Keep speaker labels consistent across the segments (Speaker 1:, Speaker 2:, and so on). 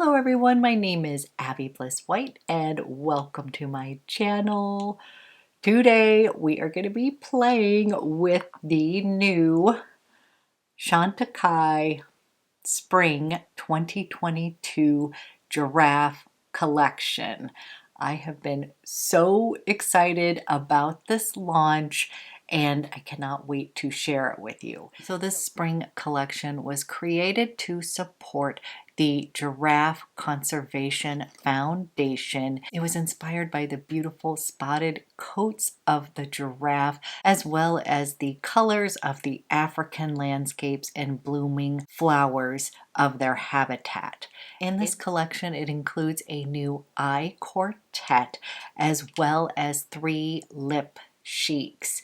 Speaker 1: Hello everyone, my name is Abby Bliss White and welcome to my channel. Today we are going to be playing with the new Chantecaille Spring 2022 Giraffe Collection. I have been so excited about this launch and I cannot wait to share it with you. So this spring collection was created to support the Giraffe Conservation Foundation. It was inspired by the beautiful spotted coats of the giraffe as well as the colors of the African landscapes and blooming flowers of their habitat. In this collection, it includes a new eye quartet as well as 3 lip chics.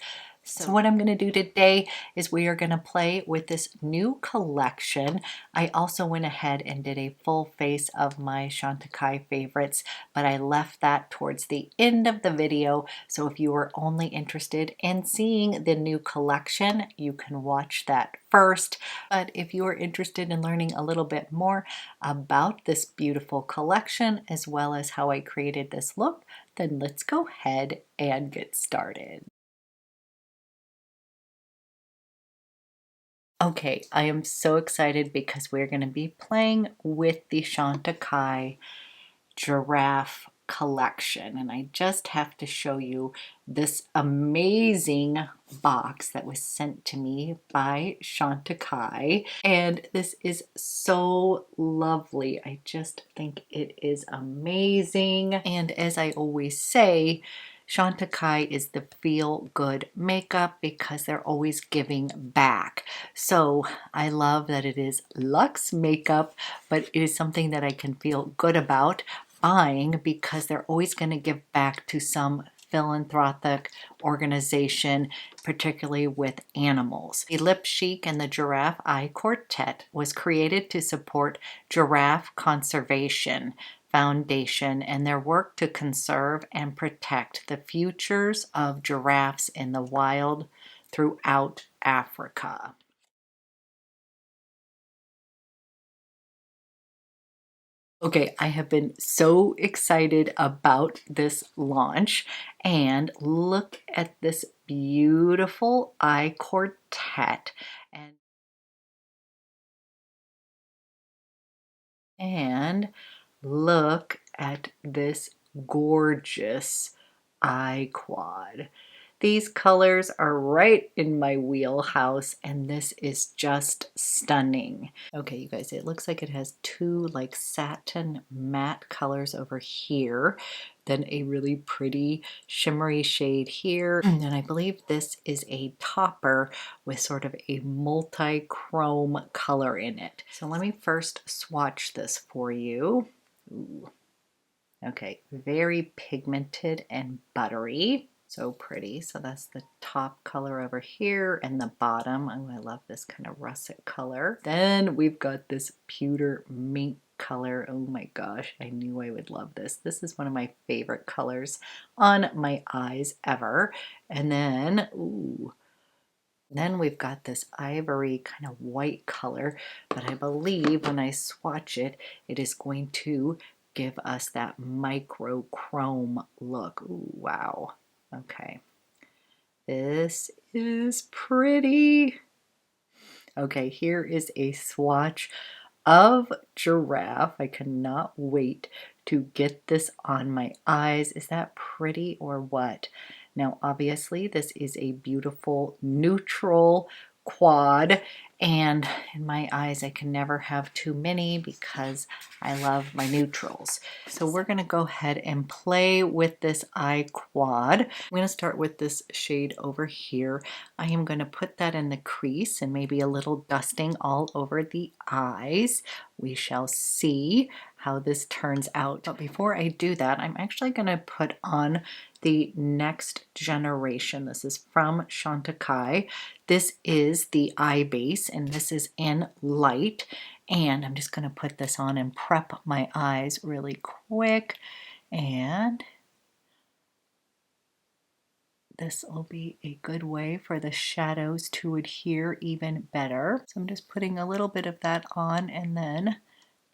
Speaker 1: So what I'm going to do today is we are going to play with this new collection. I also went ahead and did a full face of my Chantecaille favorites, but I left that towards the end of the video. So if you are only interested in seeing the new collection, you can watch that first. But if you are interested in learning a little bit more about this beautiful collection, as well as how I created this look, then let's go ahead and get started. Okay, I am so excited because we're going to be playing with the Chantecaille Giraffe Collection, and I just have to show you this amazing box that was sent to me by Chantecaille, and this is so lovely. I just think it is amazing, and as I always say, Chantecaille is the feel-good makeup because they're always giving back. So I love that it is luxe makeup, but it is something that I can feel good about buying because they're always going to give back to some philanthropic organization, particularly with animals. The Lip Chic and the Giraffe Eye Quartet was created to support Giraffe Conservation Foundation and their work to conserve and protect the futures of giraffes in the wild throughout Africa. Okay, I have been so excited about this launch, and look at this beautiful eye quartet and look at this gorgeous eye quad. These colors are right in my wheelhouse and this is just stunning. Okay, you guys, it looks like it has 2 like satin matte colors over here, then a really pretty shimmery shade here, and then I believe this is a topper with sort of a multi-chrome color in it. So let me first swatch this for you. Ooh. Okay, very pigmented and buttery. So pretty. So that's the top color over here and the bottom. Oh, I love this kind of russet color. Then we've got this pewter mink color. Oh my gosh, I knew I would love this. This is one of my favorite colors on my eyes ever. And then, ooh, then we've got this ivory kind of white color, but I believe when I swatch it, it is going to give us that microchrome look. Ooh, wow. Okay. This is pretty. Okay, here is a swatch of Giraffe. I cannot wait to get this on my eyes. Is that pretty or what? Now, obviously, this is a beautiful neutral quad, and in my eyes, I can never have too many because I love my neutrals. So we're going to go ahead and play with this eye quad. I'm going to start with this shade over here. I am going to put that in the crease and maybe a little dusting all over the eyes. We shall see how this turns out. But before I do that, I'm actually going to put on the next generation. This is from Chantecaille. This is the eye base and this is in light. And I'm just going to put this on and prep my eyes really quick. And this will be a good way for the shadows to adhere even better. So I'm just putting a little bit of that on and then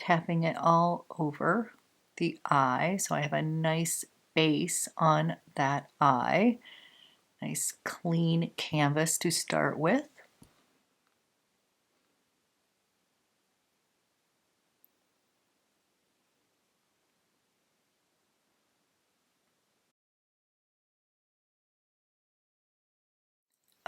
Speaker 1: tapping it all over the eye so I have a nice base on that eye. Nice clean canvas to start with.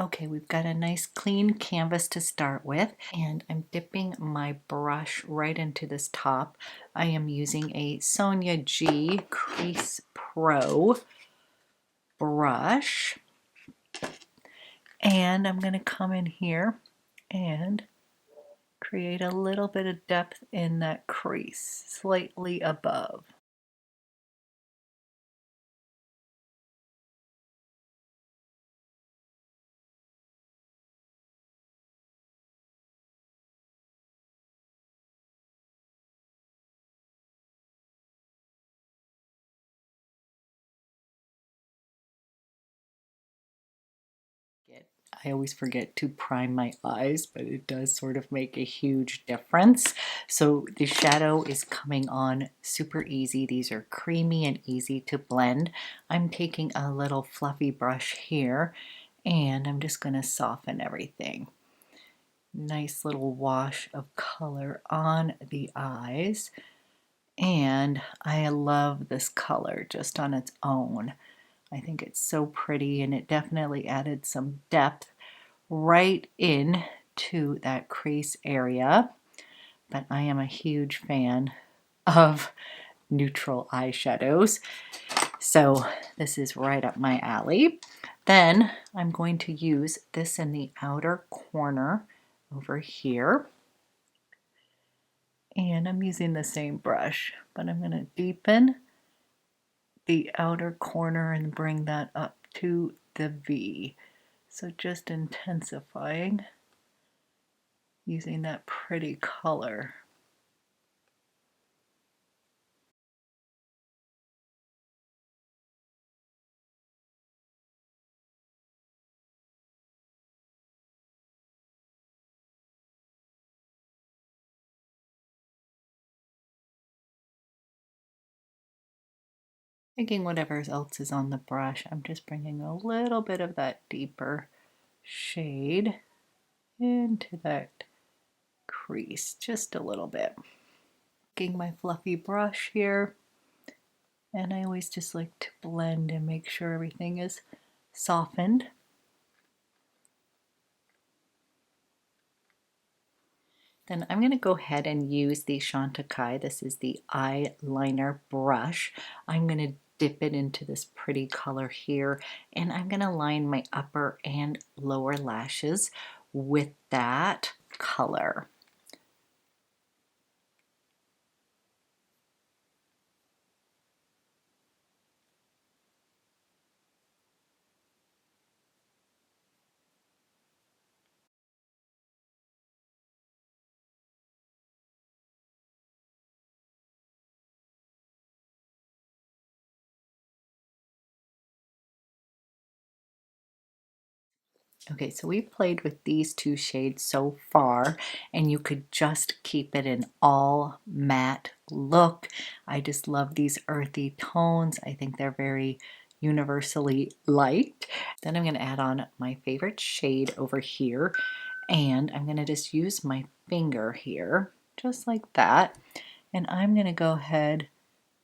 Speaker 1: Okay, we've got a nice clean canvas to start with, and I'm dipping my brush right into this top. I am using a Sonia G Crease Pro brush, and I'm going to come in here and create a little bit of depth in that crease, slightly above. I always forget to prime my eyes, but it does sort of make a huge difference. So the shadow is coming on super easy. These are creamy and easy to blend. I'm taking a little fluffy brush here, and I'm just going to soften everything. Nice little wash of color on the eyes. And I love this color just on its own. I think it's so pretty, and it definitely added some depth right in to that crease area. But I am a huge fan of neutral eyeshadows, so this is right up my alley. Then I'm going to use this in the outer corner over here, and I'm using the same brush, but I'm going to deepen the outer corner and bring that up to the V. So just intensifying using that pretty color. Taking whatever else is on the brush, I'm just bringing a little bit of that deeper shade into that crease, just a little bit. Taking my fluffy brush here, and I always just like to blend and make sure everything is softened. Then I'm going to go ahead and use the Chantecaille. This is the eyeliner brush. I'm going to dip it into this pretty color here, and I'm going to line my upper and lower lashes with that color. Okay, so we've played with these two shades so far, and you could just keep it an all matte look. I just love these earthy tones. I think they're very universally liked. Then I'm going to add on my favorite shade over here, and I'm going to just use my finger here, just like that, and I'm going to go ahead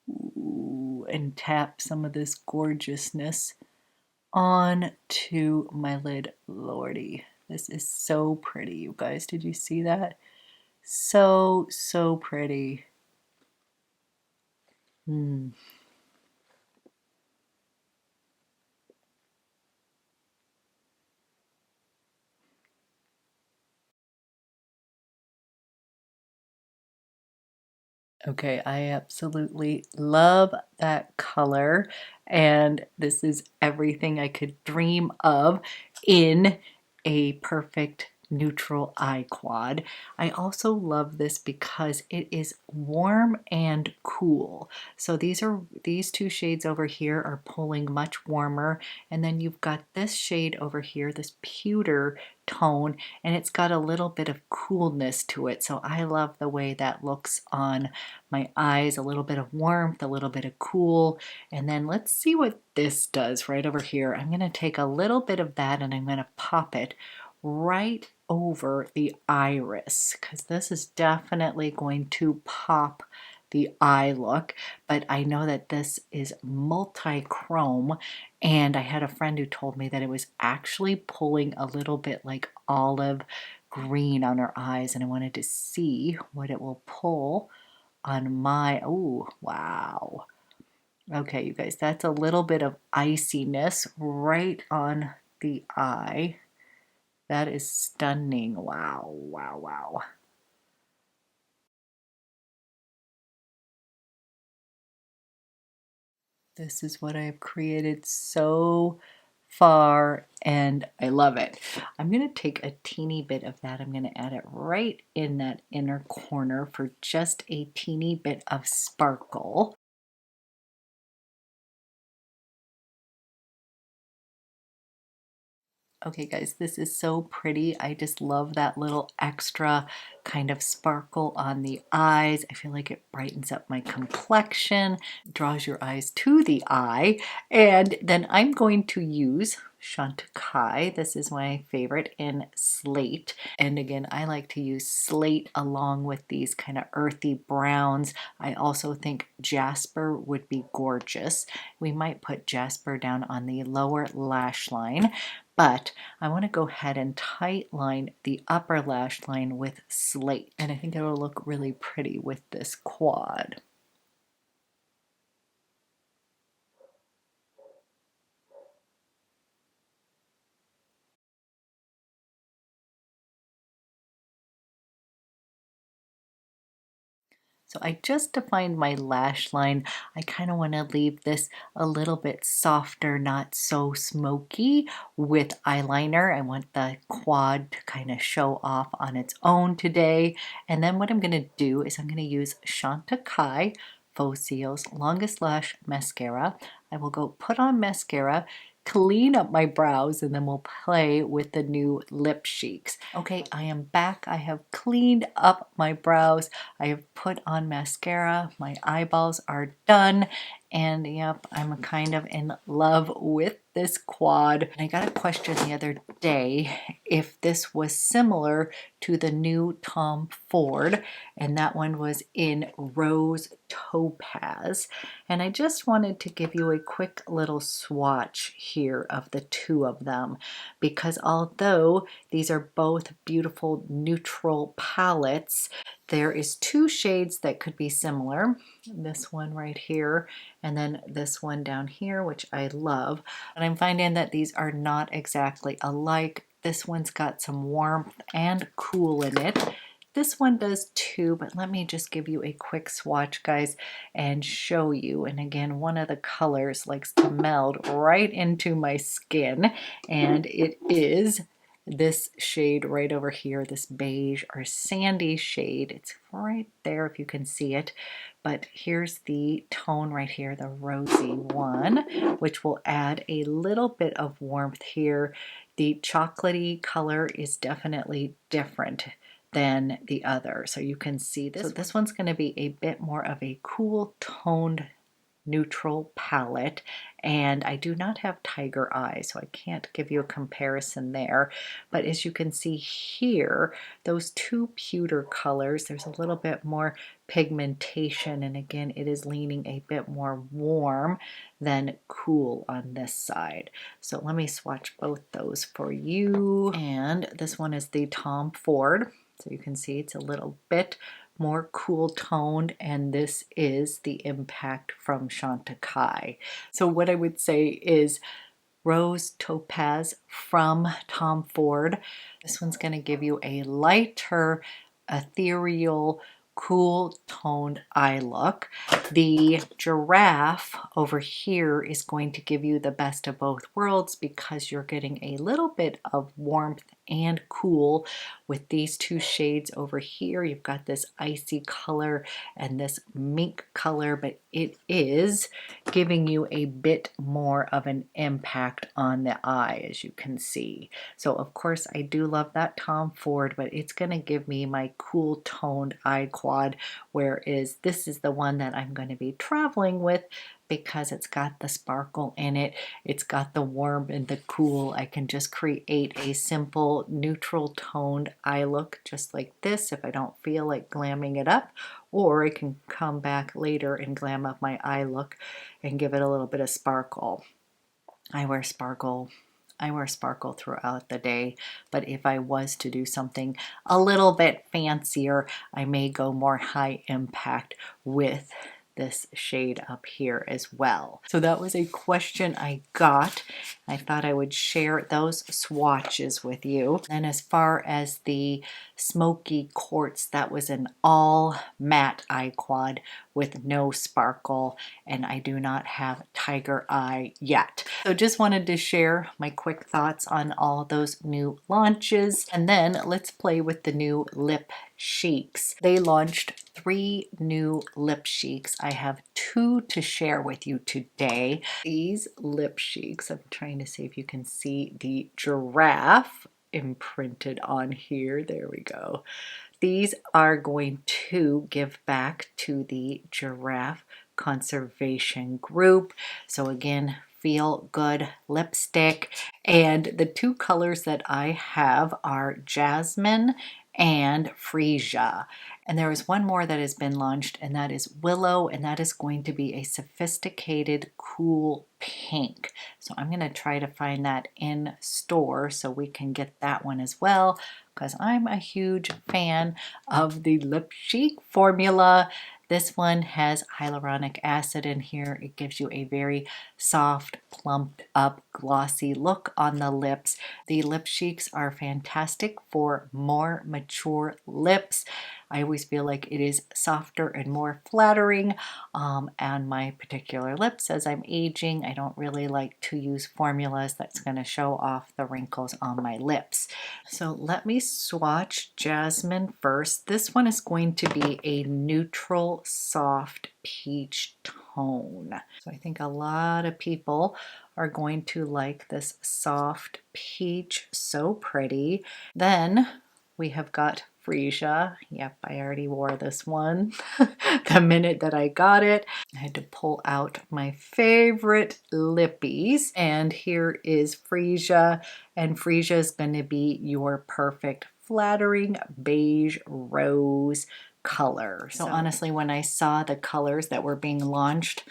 Speaker 1: and tap some of this gorgeousness on to my lid. Lordy, this is so pretty, you guys. Did you see that? So pretty. Okay, I absolutely love that color, and this is everything I could dream of in a perfect neutral eye quad. I also love this because it is warm and cool. So these two shades over here are pulling much warmer, and then you've got this shade over here, this pewter tone, and it's got a little bit of coolness to it. So I love the way that looks on my eyes, a little bit of warmth, a little bit of cool. And then let's see what this does right over here. I'm going to take a little bit of that and I'm going to pop it right over the iris, because this is definitely going to pop the eye look. But I know that this is multi-chrome, and I had a friend who told me that it was actually pulling a little bit like olive green on her eyes, and I wanted to see what it will pull on my, oh wow. Okay, you guys, that's a little bit of iciness right on the eye. That is stunning. Wow, wow, wow. This is what I've created so far, and I love it. I'm going to take a teeny bit of that. I'm going to add it right in that inner corner for just a teeny bit of sparkle. Okay guys, this is so pretty. I just love that little extra kind of sparkle on the eyes. I feel like it brightens up my complexion, draws your eyes to the eye. And then I'm going to use Chantecaille. This is my favorite in Slate. And again, I like to use Slate along with these kind of earthy browns. I also think Jasper would be gorgeous. We might put Jasper down on the lower lash line, but I want to go ahead and tight line the upper lash line with Slate. And I think it will look really pretty with this quad. So I just defined my lash line. I kind of want to leave this a little bit softer, not so smoky with eyeliner. I want the quad to kind of show off on its own today. And then what I'm going to do is I'm going to use Chantecaille Faux Longest Lash Mascara. I will go put on mascara, clean up my brows, and then we'll play with the new lip cheeks. Okay, I am back. I have cleaned up my brows. I have put on mascara. My eyeballs are done. And yep, I'm kind of in love with this quad. And I got a question the other day if this was similar to the new Tom Ford, and that one was in Rose Topaz. And I just wanted to give you a quick little swatch here of the two of them, because although these are both beautiful neutral palettes, there is two shades that could be similar. This one right here, and then this one down here, which I love. And I'm finding that these are not exactly alike. This one's got some warmth and cool in it. This one does too, but let me just give you a quick swatch, guys, and show you. And again, one of the colors likes to meld right into my skin, and it is this shade right over here, this beige or sandy shade. It's right there if you can see it. But here's the tone right here, the rosy one, which will add a little bit of warmth here. The chocolatey color is definitely different than the other. So you can see this. So this one's going to be a bit more of a cool toned neutral palette, and I do not have tiger eyes, so I can't give you a comparison there. But as you can see here, those two pewter colors, there's a little bit more pigmentation, and again, it is leaning a bit more warm than cool on this side. So let me swatch both those for you. And this one is the Tom Ford. So you can see it's a little bit more cool toned, and this is the Impact from Chantecaille. So what I would say is Rose Topaz from Tom Ford. This one's going to give you a lighter, ethereal, cool toned eye look. The Giraffe over here is going to give you the best of both worlds because you're getting a little bit of warmth and cool with these two shades over here. You've got this icy color and this mink color, but it is giving you a bit more of an impact on the eye, as you can see. So of course I do love that Tom Ford, but it's going to give me my cool toned eye quad, whereas this is the one that I'm going to be traveling with because it's got the sparkle in it. It's got the warm and the cool. I can just create a simple neutral toned eye look just like this if I don't feel like glamming it up, or I can come back later and glam up my eye look and give it a little bit of sparkle. I wear sparkle throughout the day, but if I was to do something a little bit fancier, I may go more high impact with this shade up here as well. So that was a question I got. I thought I would share those swatches with you. And as far as the smoky quartz, that was an all matte eye quad with no sparkle, and I do not have tiger eye yet. So just wanted to share my quick thoughts on all those new launches, and then let's play with the new lip cheeks. They launched 3 new lip cheeks. I have 2 to share with you today. These lip cheeks, I'm trying to see if you can see the giraffe imprinted on here. There we go. These are going to give back to the Giraffe Conservation group. So again, feel good lipstick. And the 2 colors that I have are Jasmine and Freesia. And there is one more that has been launched, and that is Willow, and that is going to be a sophisticated cool pink. So I'm going to try to find that in store so we can get that one as well, because I'm a huge fan of the lip cheek formula. This one has hyaluronic acid in here. It gives you a very soft, plumped up, glossy look on the lips. The lip cheeks are fantastic for more mature lips. I always feel like it is softer and more flattering on my particular lips as I'm aging. I don't really like to use formulas that's going to show off the wrinkles on my lips. So let me swatch Jasmine first. This one is going to be a neutral, soft peach tone. So I think a lot of people are going to like this soft peach, so pretty. Then we have got Freesia. Yep, I already wore this one the minute that I got it. I had to pull out my favorite lippies, and here is Freesia, and Freesia is going to be your perfect flattering beige rose color. So honestly, when I saw the colors that were being launched,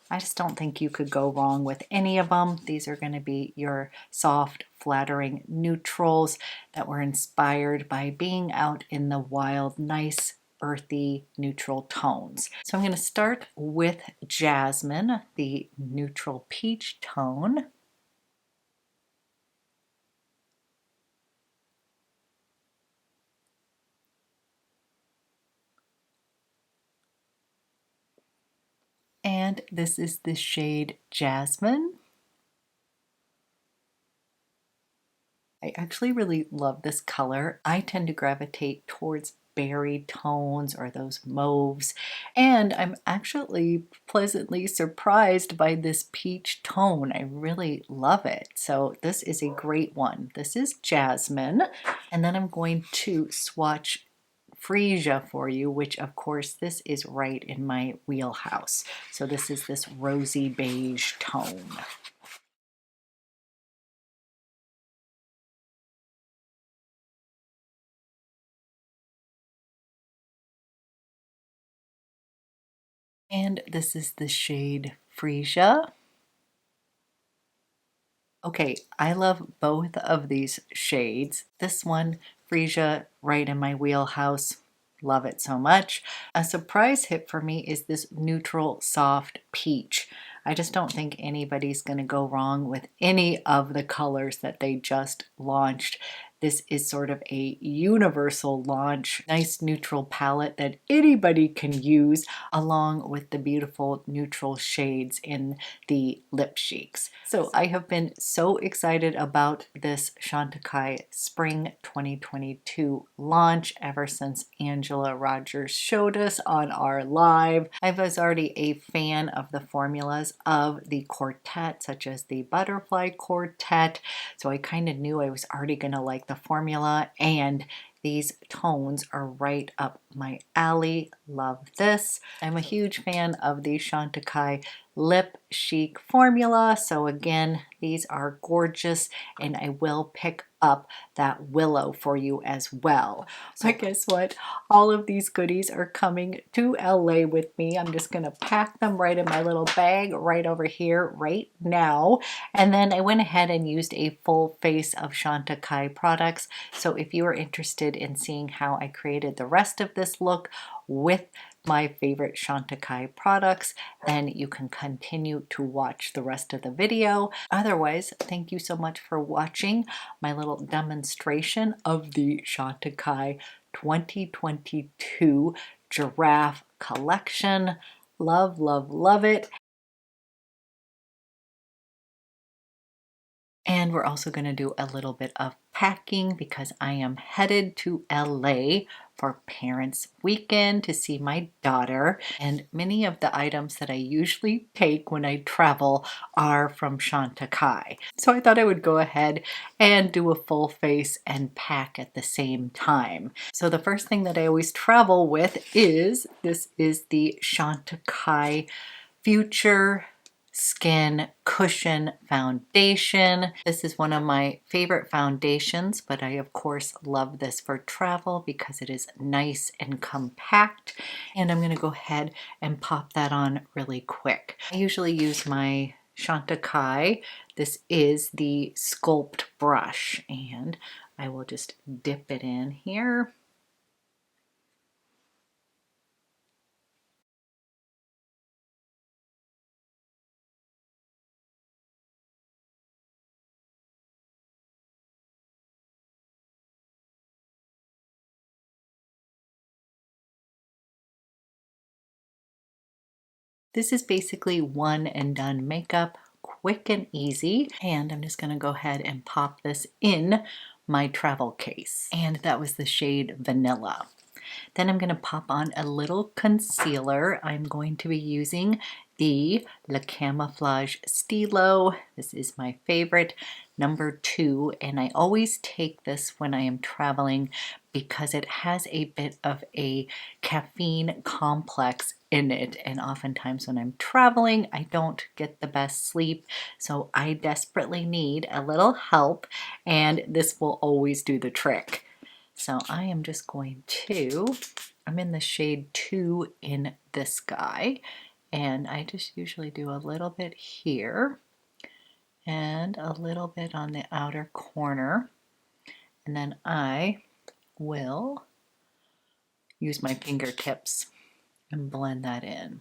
Speaker 1: I just don't think you could go wrong with any of them. These are going to be your soft, flattering neutrals that were inspired by being out in the wild, nice, earthy, neutral tones. So I'm going to start with Jasmine, the neutral peach tone. And this is the shade Jasmine. I actually really love this color. I tend to gravitate towards berry tones or those mauves, and I'm actually pleasantly surprised by this peach tone. I really love it. So this is a great one. This is Jasmine, and then I'm going to swatch Freesia for you, which of course this is right in my wheelhouse. So this is this rosy beige tone. And this is the shade Freesia. Okay, I love both of these shades. This one, Freesia, right in my wheelhouse. Love it so much. A surprise hit for me is this neutral soft peach. I just don't think anybody's going to go wrong with any of the colors that they just launched. This is sort of a universal launch, nice neutral palette that anybody can use, along with the beautiful neutral shades in the lip cheeks. So I have been so excited about this Chantecaille Spring 2022 launch ever since Angela Rogers showed us on our live. I was already a fan of the formulas of the quartet, such as the butterfly quartet, so I kind of knew I was already going to like the formula, and these tones are right up my alley. Love this. I'm a huge fan of the Chantecaille Lip Chic formula, so again, these are gorgeous, and I will pick up that willow for you as well. So guess what? All of these goodies are coming to LA with me. I'm just gonna pack them right in my little bag right over here right now. And then I went ahead and used a full face of Chantecaille products. So if you are interested in seeing how I created the rest of this look with my favorite Chantecaille products, then you can continue to watch the rest of the video. Otherwise, thank you so much for watching my little demonstration of the Chantecaille 2022 Giraffe Collection. Love, love, love it. And we're also going to do a little bit of packing because I am headed to LA for Parents Weekend to see my daughter. And many of the items that I usually take when I travel are from Chantecaille. So I thought I would go ahead and do a full face and pack at the same time. So the first thing that I always travel with is, this is the Chantecaille Future Skin Cushion Foundation. This is one of my favorite foundations, but I of course love this for travel because it is nice and compact. And I'm gonna go ahead and pop that on really quick. I usually use my Chantecaille. This is the Sculpt brush, and I will just dip it in here. This is basically one and done makeup, quick and easy. And I'm just gonna go ahead and pop this in my travel case. And that was the shade Vanilla. Then I'm gonna pop on a little concealer. I'm going to be using the Le Camouflage STYLO. This is my favorite, number 2, and I always take this when I am traveling because it has a bit of a caffeine complex in it, and oftentimes when I'm traveling I don't get the best sleep, so I desperately need a little help, and this will always do the trick. So I am just going to, I'm in the shade 2 in this guy, and I just usually do a little bit here and a little bit on the outer corner, and then I will use my fingertips and blend that in.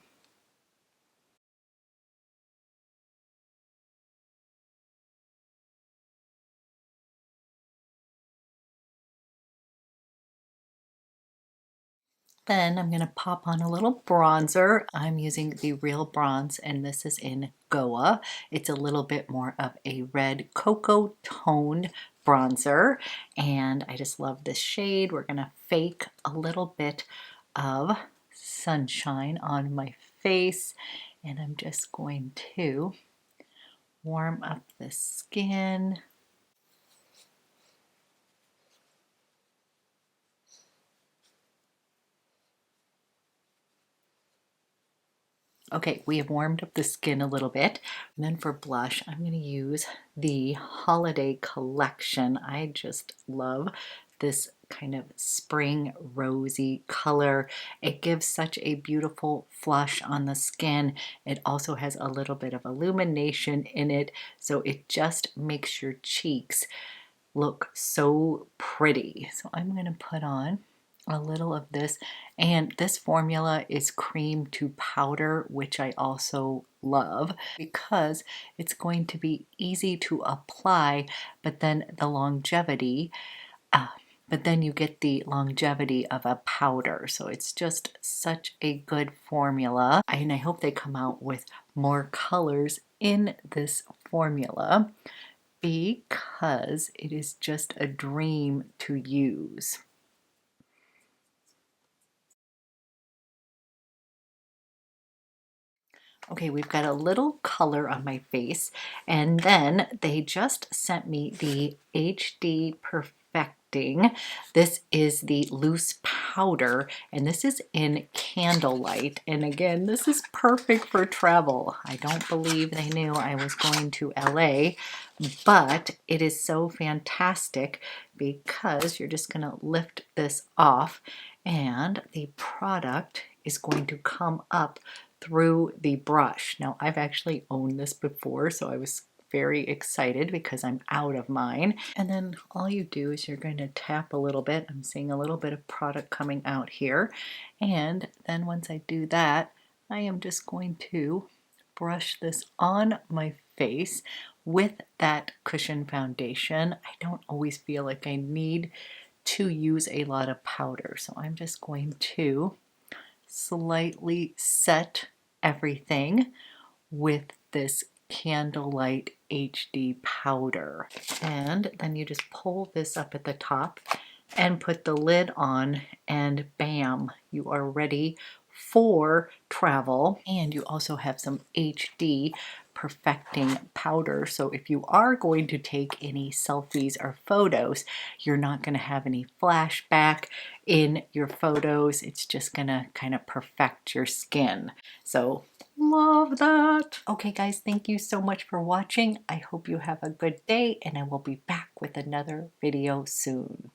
Speaker 1: Then I'm going to pop on a little bronzer. I'm using the Real Bronze, and this is in Goa. It's a little bit more of a red cocoa toned bronzer, and I just love this shade. We're going to fake a little bit of sunshine on my face, and I'm just going to warm up the skin. Okay, we have warmed up the skin a little bit. And then for blush, I'm going to use the Holiday Collection. I just love this kind of spring rosy color. It gives such a beautiful flush on the skin. It also has a little bit of illumination in it, so it just makes your cheeks look so pretty. So I'm going to put on a little of this, and this formula is cream to powder, which I also love because it's going to be easy to apply, but then the longevity but then you get the longevity of a powder. So it's just such a good formula. And I hope they come out with more colors in this formula because it is just a dream to use. Okay, we've got a little color on my face, and then they just sent me the HD Perfecting. This is the loose powder, and this is in Candlelight. And again, this is perfect for travel. I don't believe they knew I was going to LA, but it is so fantastic because you're just gonna lift this off and the product is going to come up through the brush. Now, I've actually owned this before, so I was very excited because I'm out of mine. And then all you do is you're going to tap a little bit. I'm seeing a little bit of product coming out here. And then once I do that, I am just going to brush this on my face with that cushion foundation. I don't always feel like I need to use a lot of powder, so I'm just going to slightly set everything with this Candlelight HD powder. And then you just pull this up at the top and put the lid on, and bam, you are ready for travel. And you also have some HD Perfecting powder, so if you are going to take any selfies or photos, you're not going to have any flashback in your photos. It's just going to kind of perfect your skin. So love that. Okay guys, thank you so much for watching. I hope you have a good day, and I will be back with another video soon.